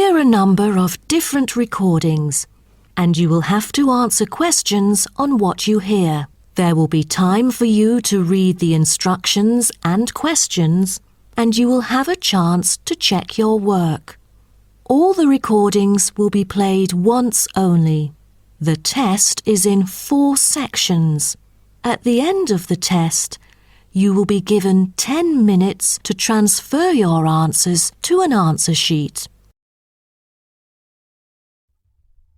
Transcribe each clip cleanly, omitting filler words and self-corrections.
hear a number of different recordings, and you will have to answer questions on what you hear. There will be time for you to read the instructions and questions, and you will have a chance to check your work. All the recordings will be played once only. The test is in 4 sections. At the end of the test, you will be given 10 minutes to transfer your answers to an answer sheet.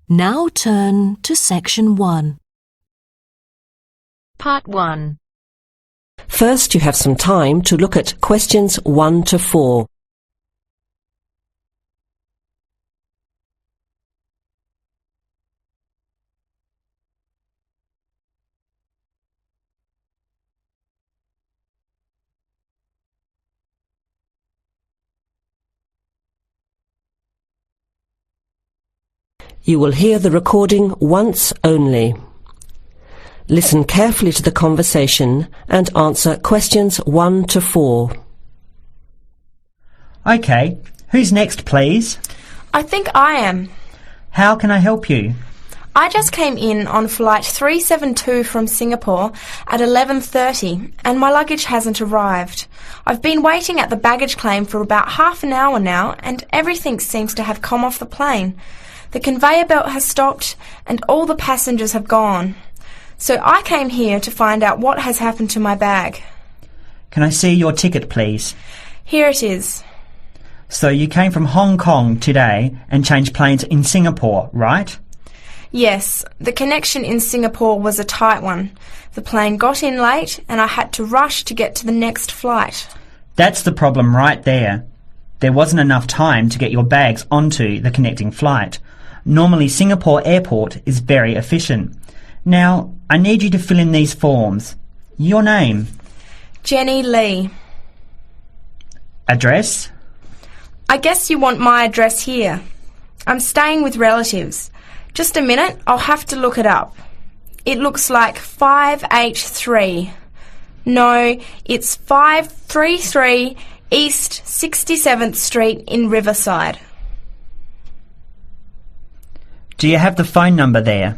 Now turn to Section 1. Part 1. First, you have some time to look at questions 1 to 4. You will hear the recording once only. Listen carefully to the conversation and answer questions 1 to 4. OK, who's next, please? I think I am. How can I help you? I just came in on flight 372 from Singapore at 11:30 and my luggage hasn't arrived. I've been waiting at the baggage claim for about half an hour now and everything seems to have come off the plane. The conveyor belt has stopped and all the passengers have gone. So I came here to find out what has happened to my bag. Can I see your ticket, please? Here it is. So you came from Hong Kong today and changed planes in Singapore, right? Yes, the connection in Singapore was a tight one. The plane got in late and I had to rush to get to the next flight. That's the problem right there. There wasn't enough time to get your bags onto the connecting flight. Normally Singapore Airport is very efficient. Now, I need you to fill in these forms. Your name? Jenny Lee. Address? I guess you want my address here. I'm staying with relatives. Just a minute, I'll have to look it up. It looks like 583. No, it's 533 East 67th Street in Riverside. Do you have the phone number there?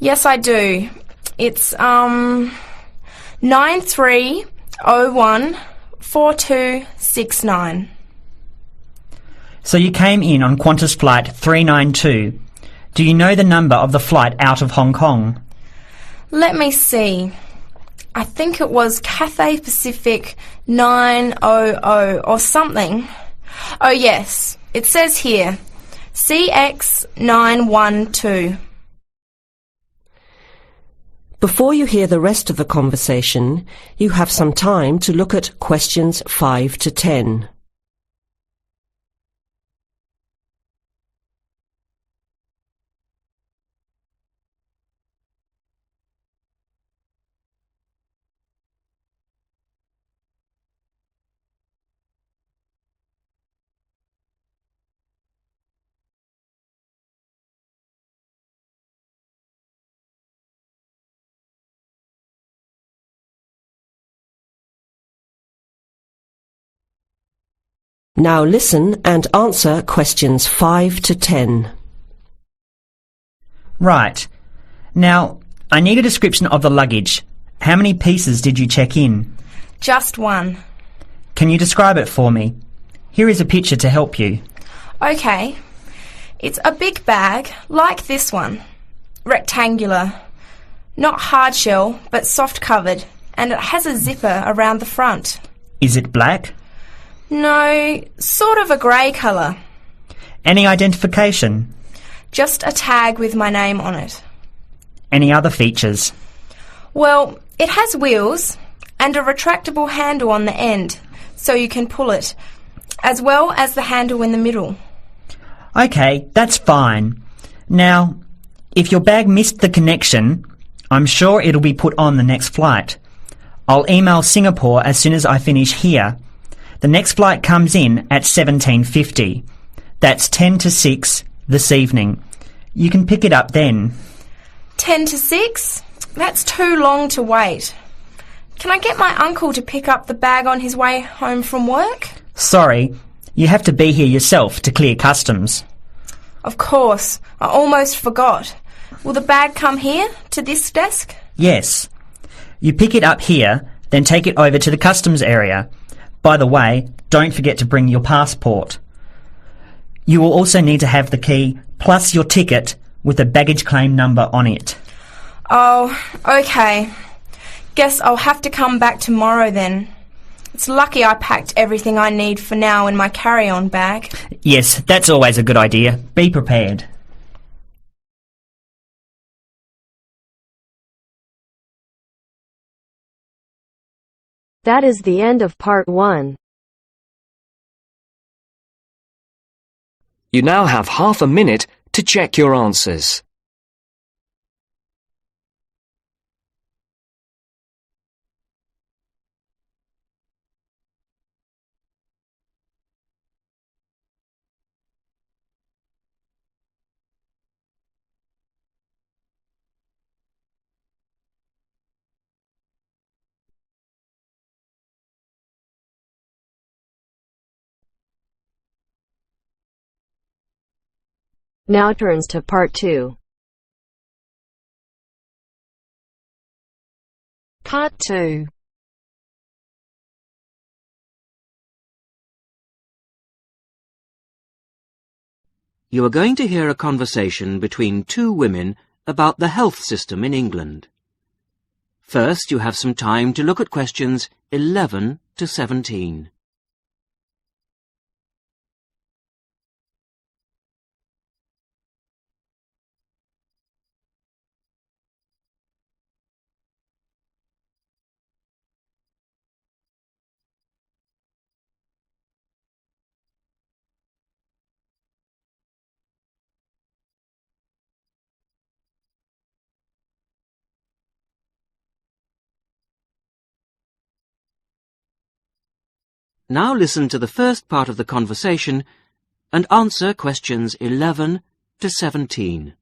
Yes, I do. It's 93014269. So you came in on Qantas Flight 392. Do you know the number of the flight out of Hong Kong? Let me see. I think it was Cathay Pacific 900 or something. Oh yes, it says here, CX912. Before you hear the rest of the conversation, you have some time to look at questions 5 to 10. Now listen and answer questions 5 to 10. Right. Now, I need a description of the luggage. How many pieces did you check in? Just one. Can you describe it for me? Here is a picture to help you. Okay. It's a big bag, like this one. Rectangular. Not hard shell, but soft covered, and it has a zipper around the front. Is it black? No, sort of a grey colour. Any identification? Just a tag with my name on it. Any other features? Well, it has wheels and a retractable handle on the end, so you can pull it, as well as the handle in the middle. OK, that's fine. Now, if your bag missed the connection, I'm sure it'll be put on the next flight. I'll email Singapore as soon as I finish here. The next flight comes in at 17:50. That's 10 to 6 this evening. You can pick it up then. 10 to 6? That's too long to wait. Can I get my uncle to pick up the bag on his way home from work? Sorry, You have to be here yourself to clear customs. Of course, I almost forgot. Will the bag come here, to this desk? Yes. You pick it up here, then take it over to the customs area. By the way, don't forget to bring your passport. You will also need to have the key plus your ticket with a baggage claim number on it. Oh, okay. Guess I'll have to come back tomorrow then. It's lucky I packed everything I need for now in my carry-on bag. Yes, that's always a good idea. Be prepared. That is the end of part 1. You now have half a minute to check your answers. Now turns to part 2. Part 2. You are going to hear a conversation between two women about the health system in England. First, you have some time to look at questions 11 to 17. Now listen to the first part of the conversation and answer questions 11 to 17.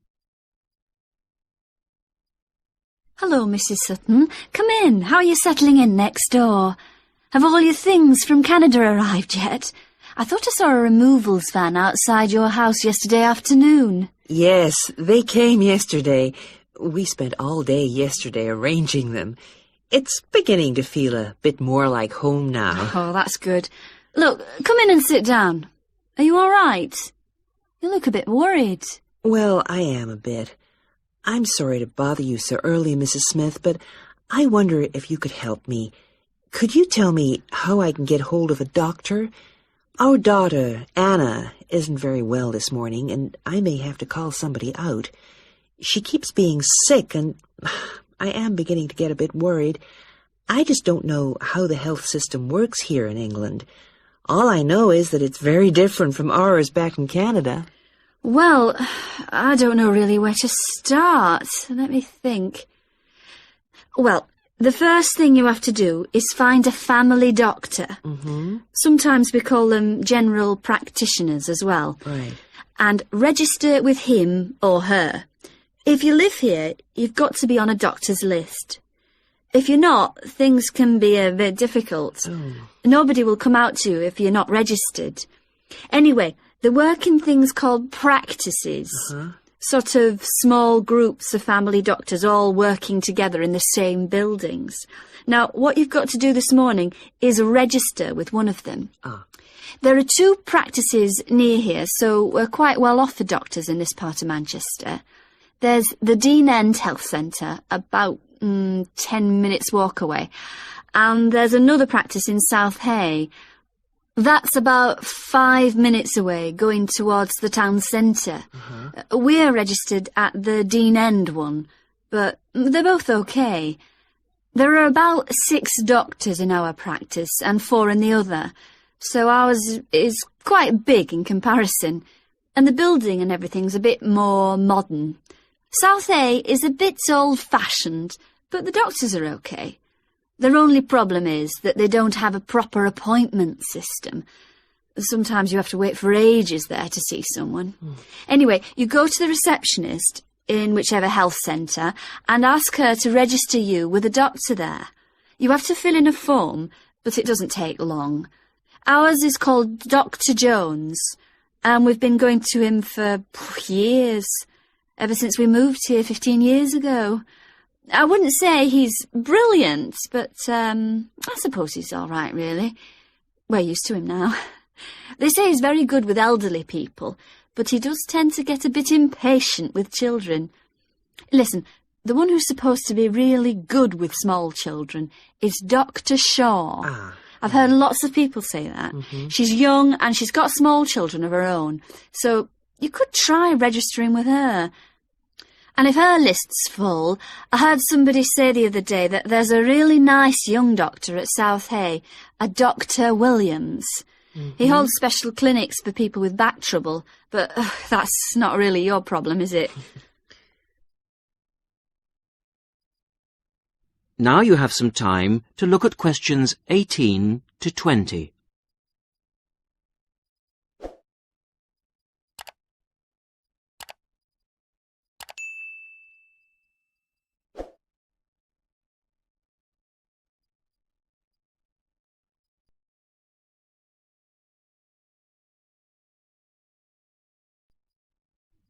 Hello, Mrs. Sutton. Come in. How are you settling in next door? Have all your things from Canada arrived yet? I thought I saw a removals van outside your house yesterday afternoon. Yes, they came yesterday. We spent all day yesterday arranging them. It's beginning to feel a bit more like home now. Oh, that's good. Look, come in and sit down. Are you all right? You look a bit worried. Well, I am a bit. I'm sorry to bother you so early, Mrs. Smith, but I wonder if you could help me. Could you tell me how I can get hold of a doctor? Our daughter, Anna, isn't very well this morning, and I may have to call somebody out. She keeps being sick, and I am beginning to get a bit worried. I just don't know how the health system works here in England. All I know is that it's very different from ours back in Canada. Well, I don't know really where to start. Let me think. Well, the first thing you have to do is find a family doctor. Sometimes we call them general practitioners as well. Right. And register with him or her. If you live here, you've got to be on a doctor's list. If you're not, things can be a bit difficult. Nobody will come out to you if you're not registered. Anyway, they work in things called practices. Sort of small groups of family doctors all working together in the same buildings. Now, what you've got to do this morning is register with one of them. There are 2 practices near here, so we're quite well off for doctors in this part of Manchester. There's the Dean End Health Centre, about 10 minutes walk away. And there's another practice in South Hay. That's about 5 minutes away, going towards the town centre. We're registered at the Dean End one, but they're both okay. There are about 6 doctors in our practice and 4 in the other, so ours is quite big in comparison, and the building and everything's a bit more modern. South A is a bit old-fashioned, but the doctors are okay. Their only problem is that they don't have a proper appointment system. Sometimes you have to wait for ages there to see someone. Anyway, you go to the receptionist in whichever health centre and ask her to register you with a doctor there. You have to fill in a form, but it doesn't take long. Ours is called Dr. Jones, and we've been going to him for years, ever since we moved here 15 years ago. I wouldn't say he's brilliant, but I suppose he's all right, really. We're used to him now. They say he's very good with elderly people, but he does tend to get a bit impatient with children. Listen, the one who's supposed to be really good with small children is Dr. Shaw. I've heard lots of people say that. She's young and she's got small children of her own, so you could try registering with her. And if her list's full, I heard somebody say the other day that there's a really nice young doctor at South Hay, a Dr. Williams. He holds special clinics for people with back trouble, but that's not really your problem, is it? Now you have some time to look at questions 18 to 20.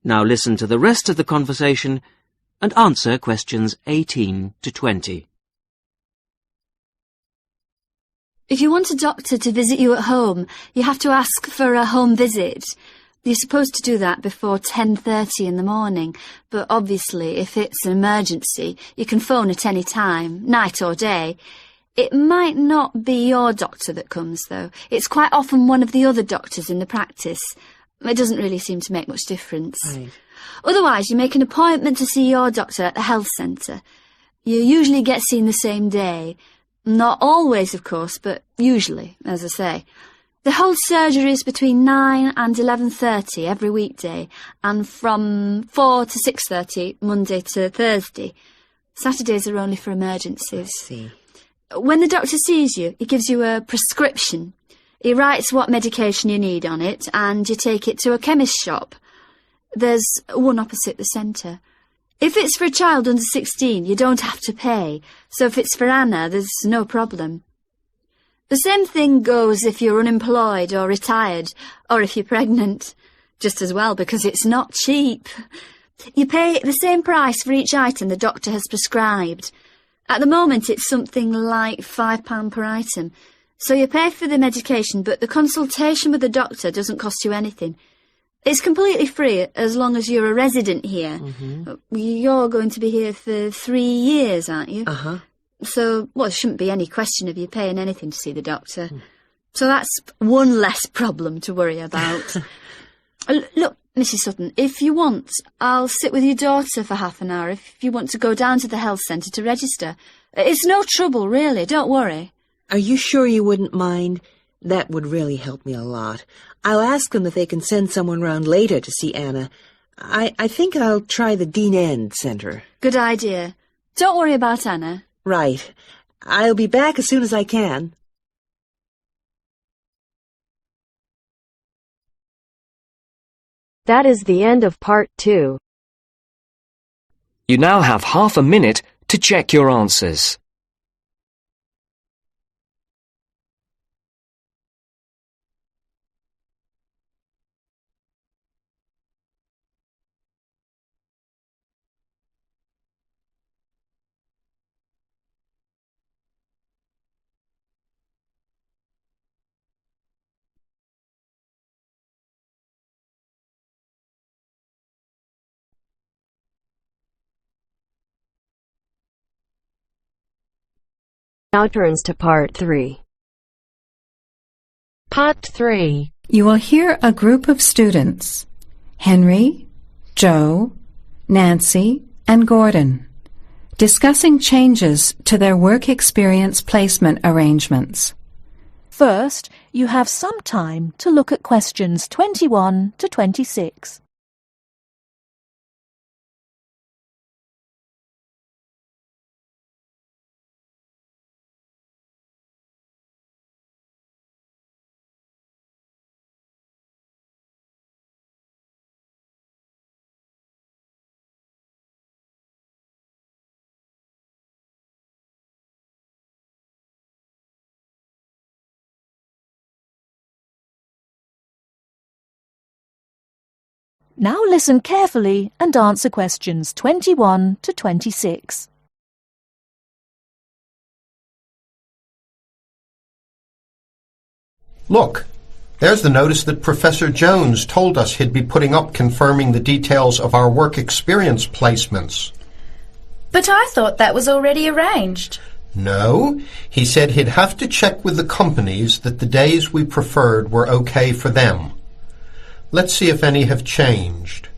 Now listen to the rest of the conversation and answer questions 18 to 20. If you want a doctor to visit you at home, you have to ask for a home visit. You're supposed to do that before 10:30 in the morning, but obviously if it's an emergency, you can phone at any time, night or day. It might not be your doctor that comes, though. It's quite often one of the other doctors in the practice. It doesn't really seem to make much difference. Right. Otherwise, you make an appointment to see your doctor at the health centre. You usually get seen the same day. Not always, of course, but usually, as I say. They hold surgeries between 9 and 11:30 every weekday, and from 4 to 6:30 Monday to Thursday. Saturdays are only for emergencies. I see. When the doctor sees you, he gives you a prescription. He writes what medication you need on it, and you take it to a chemist's shop. There's one opposite the centre. If it's for a child under 16, you don't have to pay, so if it's for Anna, there's no problem. The same thing goes if you're unemployed or retired, or if you're pregnant. Just as well, because it's not cheap. You pay the same price for each item the doctor has prescribed. At the moment, it's something like £5 per item. So you pay for the medication, but the consultation with the doctor doesn't cost you anything. It's completely free as long as you're a resident here. You're going to be here for 3 years, aren't you? So, well, there shouldn't be any question of you paying anything to see the doctor. So that's one less problem to worry about. Look, Mrs. Sutton, if you want, I'll sit with your daughter for half an hour if you want to go down to the health centre to register. It's no trouble, really, don't worry. Are you sure you wouldn't mind? That would really help me a lot. I'll ask them if they can send someone round later to see Anna. I think I'll try the Dean End Centre. Good idea. Don't worry about Anna. Right. I'll be back as soon as I can. That is the end of part 2. You now have half a minute to check your answers. Now turns to part 3. Part 3. You will hear a group of students, Henry, Joe, Nancy, and Gordon, discussing changes to their work experience placement arrangements. First, you have some time to look at questions 21 to 26. Now listen carefully and answer questions 21 to 26. Look, there's the notice that Professor Jones told us he'd be putting up confirming the details of our work experience placements. But I thought that was already arranged. No, he said he'd have to check with the companies that the days we preferred were okay for them. Let's see if any have changed.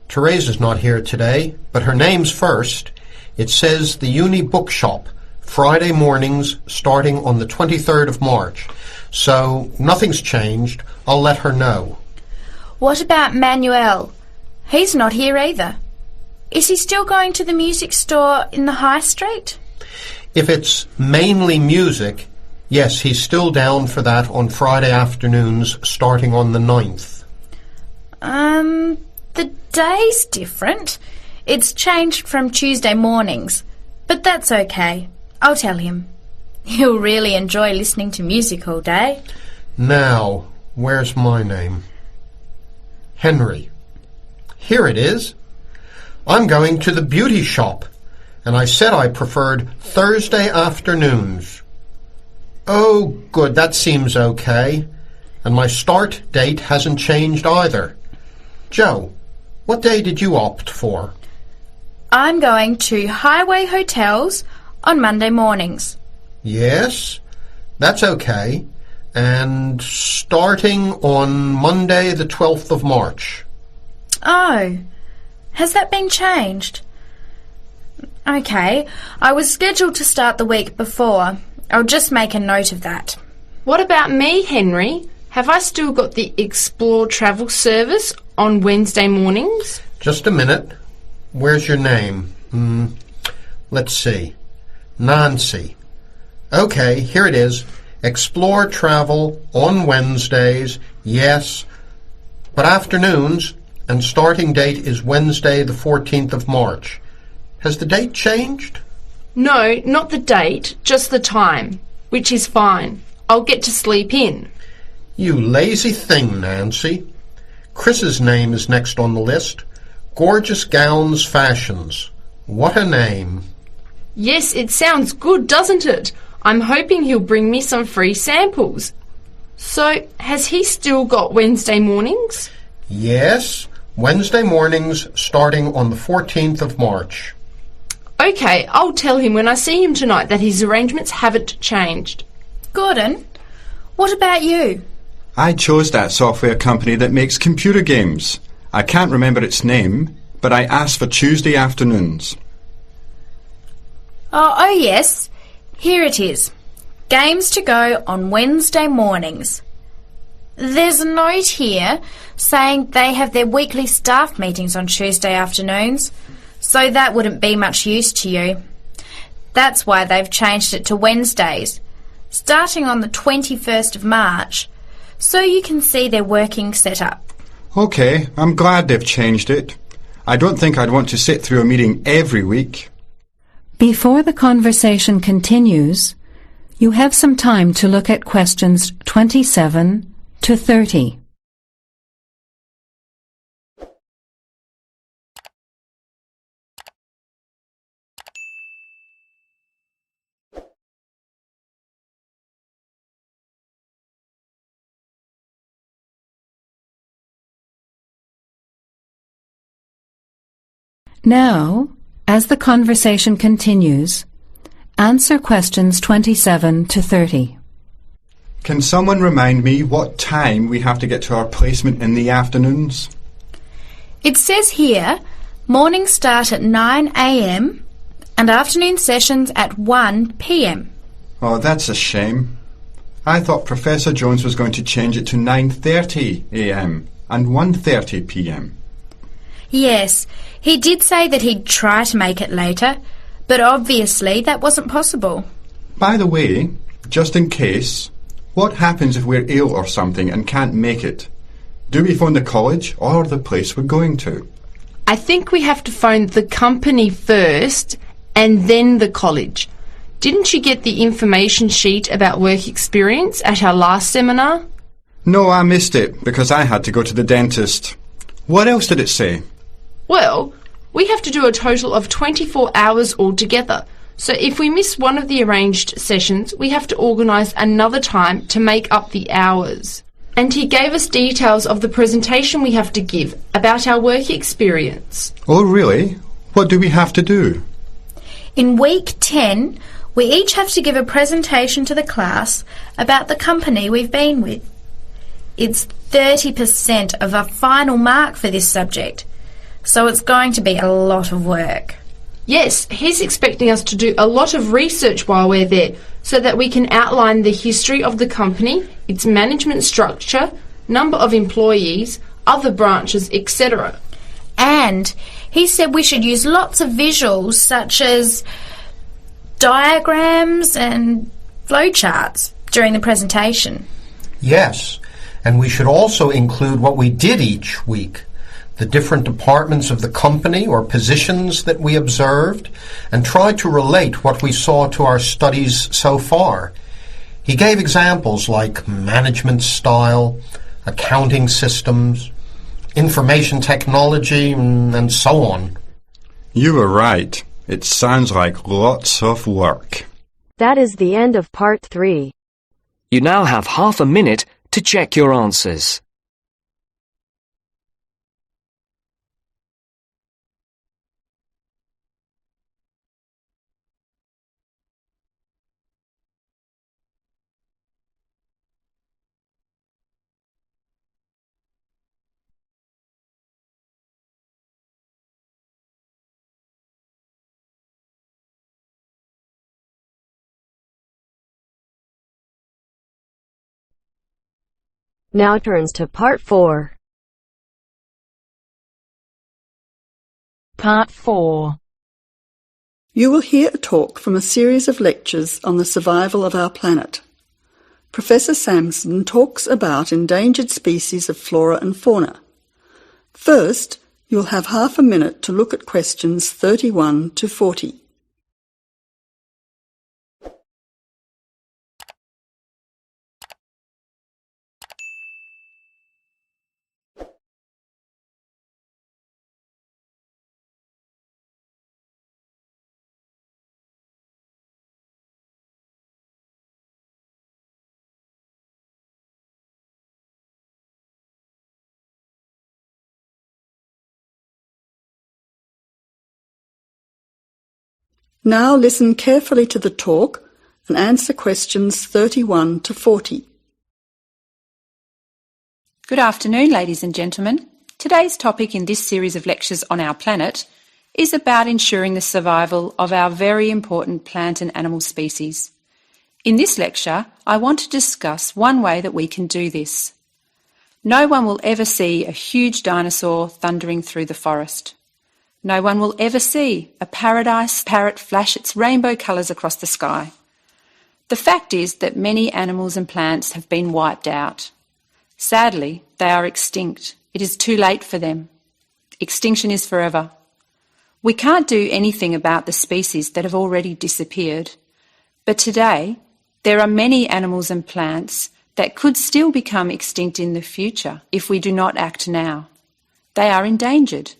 Teresa's not here today, but her name's first. It says the Uni Bookshop, Friday mornings starting on the 23rd of March. So nothing's changed. I'll let her know. What about Manuel? He's not here either. Is he still going to the music store in the High Street? If it's mainly music, yes, he's still down for that on Friday afternoons starting on the 9th. The day's different. It's changed from Tuesday mornings, but that's okay. I'll tell him. He'll really enjoy listening to music all day. Now, where's my name? Henry. Here it is. I'm going to the beauty shop, and I said I preferred Thursday afternoons. Oh, good, that seems okay. And my start date hasn't changed either. Joe, what day did you opt for? I'm going to Highway Hotels on Monday mornings. Yes, that's okay. And starting on Monday the 12th of March. Oh, has that been changed? Okay, I was scheduled to start the week before. I'll just make a note of that. What about me, Henry? Have I still got the Explore Travel service on Wednesday mornings? Just a minute. Where's your name? Let's see. Nancy. Okay, here it is. Explore Travel on Wednesdays, yes, but afternoons, and starting date is Wednesday the 14th of March. Has the date changed? No, not the date, just the time, which is fine. I'll get to sleep in. You lazy thing, Nancy. Chris's name is next on the list. Gorgeous Gowns Fashions. What a name. Yes, it sounds good, doesn't it? I'm hoping he'll bring me some free samples. So, has he still got Wednesday mornings? Yes, Wednesday mornings starting on the 14th of March. Okay, I'll tell him when I see him tonight that his arrangements haven't changed. Gordon, what about you? I chose that software company that makes computer games. I can't remember its name, but I asked for Tuesday afternoons. Oh, yes. Here it is. Games to go on Wednesday mornings. There's a note here saying they have their weekly staff meetings on Tuesday afternoons, so that wouldn't be much use to you. That's why they've changed it to Wednesdays, starting on the 21st of March, so you can see their working setup. Okay, I'm glad they've changed it. I don't think I'd want to sit through a meeting every week. Before the conversation continues, you have some time to look at questions 27 to 30. Now, as the conversation continues, answer questions 27 to 30. Can someone remind me what time we have to get to our placement in the afternoons? It says here, mornings start at 9 a.m. and afternoon sessions at 1 p.m. Oh, that's a shame. I thought Professor Jones was going to change it to 9:30 a.m. and 1:30 p.m. Yes, he did say that he'd try to make it later, but obviously that wasn't possible. By the way, just in case, what happens if we're ill or something and can't make it? Do we phone the college or the place we're going to? I think we have to phone the company first and then the college. Didn't you get the information sheet about work experience at our last seminar? No, I missed it because I had to go to the dentist. What else did it say? Well, we have to do a total of 24 hours altogether. So if we miss one of the arranged sessions, we have to organise another time to make up the hours. And he gave us details of the presentation we have to give about our work experience. Oh, really? What do we have to do? In week 10, we each have to give a presentation to the class about the company we've been with. It's 30% of our final mark for this subject, so it's going to be a lot of work. Yes, he's expecting us to do a lot of research while we're there so that we can outline the history of the company, its management structure, number of employees, other branches, etc. And he said we should use lots of visuals such as diagrams and flowcharts during the presentation. Yes, and we should also include what we did each week, the different departments of the company or positions that we observed, and try to relate what we saw to our studies so far. He gave examples like management style, accounting systems, information technology, and so on. You were right. It sounds like lots of work. That is the end of part 3. You now have half a minute to check your answers. Now turns to part 4. Part 4. You will hear a talk from a series of lectures on the survival of our planet. Professor Samson talks about endangered species of flora and fauna. First, you'll have half a minute to look at questions 31 to 40. Now listen carefully to the talk and answer questions 31 to 40. Good afternoon, ladies and gentlemen. Today's topic in this series of lectures on our planet is about ensuring the survival of our very important plant and animal species. In this lecture, I want to discuss one way that we can do this. No one will ever see a huge dinosaur thundering through the forest. No one will ever see a paradise parrot flash its rainbow colours across the sky. The fact is that many animals and plants have been wiped out. Sadly, they are extinct. It is too late for them. Extinction is forever. We can't do anything about the species that have already disappeared. But today, there are many animals and plants that could still become extinct in the future if we do not act now. They are endangered.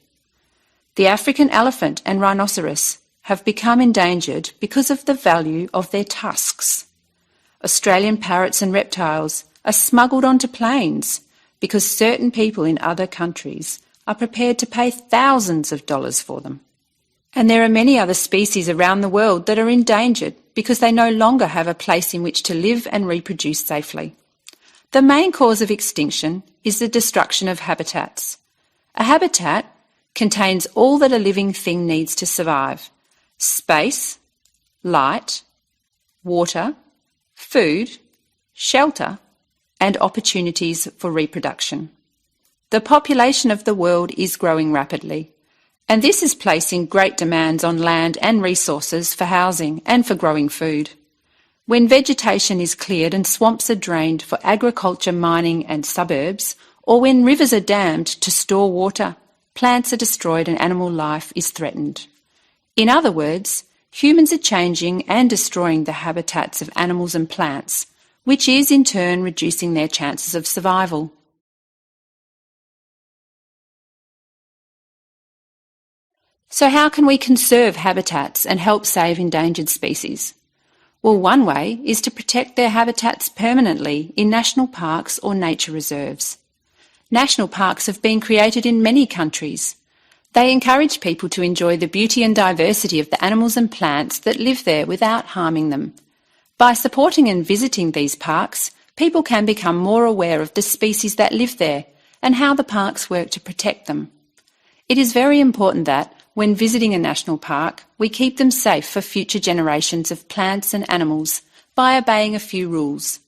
The African elephant and rhinoceros have become endangered because of the value of their tusks. Australian parrots and reptiles are smuggled onto planes because certain people in other countries are prepared to pay thousands of dollars for them. And there are many other species around the world that are endangered because they no longer have a place in which to live and reproduce safely. The main cause of extinction is the destruction of habitats. A habitat contains all that a living thing needs to survive: space, light, water, food, shelter, and opportunities for reproduction. The population of the world is growing rapidly, and this is placing great demands on land and resources for housing and for growing food. When vegetation is cleared and swamps are drained for agriculture, mining and suburbs, or when rivers are dammed to store water, plants are destroyed and animal life is threatened. In other words, humans are changing and destroying the habitats of animals and plants, which is in turn reducing their chances of survival. So how can we conserve habitats and help save endangered species? Well, one way is to protect their habitats permanently in national parks or nature reserves. National parks have been created in many countries. They encourage people to enjoy the beauty and diversity of the animals and plants that live there without harming them. By supporting and visiting these parks, people can become more aware of the species that live there and how the parks work to protect them. It is very important that, when visiting a national park, we keep them safe for future generations of plants and animals by obeying a few rules.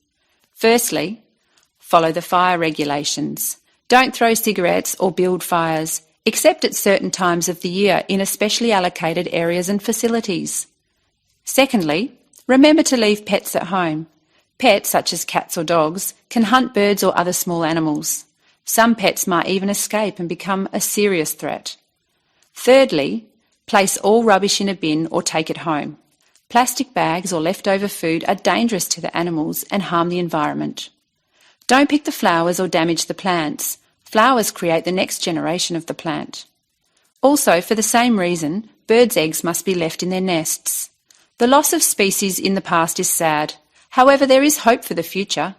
Firstly, follow the fire regulations. Don't throw cigarettes or build fires, except at certain times of the year in especially allocated areas and facilities. Secondly, remember to leave pets at home. Pets, such as cats or dogs, can hunt birds or other small animals. Some pets might even escape and become a serious threat. Thirdly, place all rubbish in a bin or take it home. Plastic bags or leftover food are dangerous to the animals and harm the environment. Don't pick the flowers or damage the plants. Flowers create the next generation of the plant. Also, for the same reason, birds' eggs must be left in their nests. The loss of species in the past is sad. However, there is hope for the future.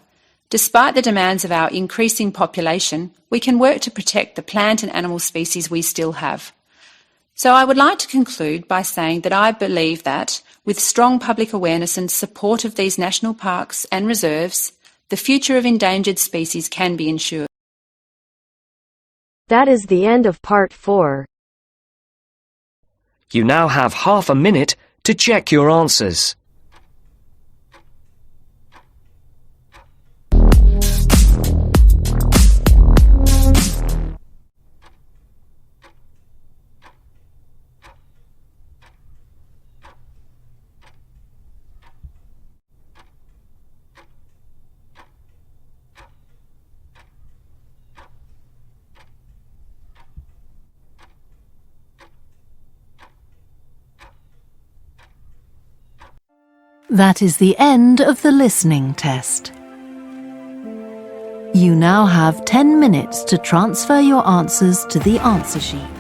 Despite the demands of our increasing population, we can work to protect the plant and animal species we still have. So I would like to conclude by saying that I believe that, with strong public awareness and support of these national parks and reserves, the future of endangered species can be ensured. That is the end of part 4. You now have half a minute to check your answers. That is the end of the listening test. You now have 10 minutes to transfer your answers to the answer sheet.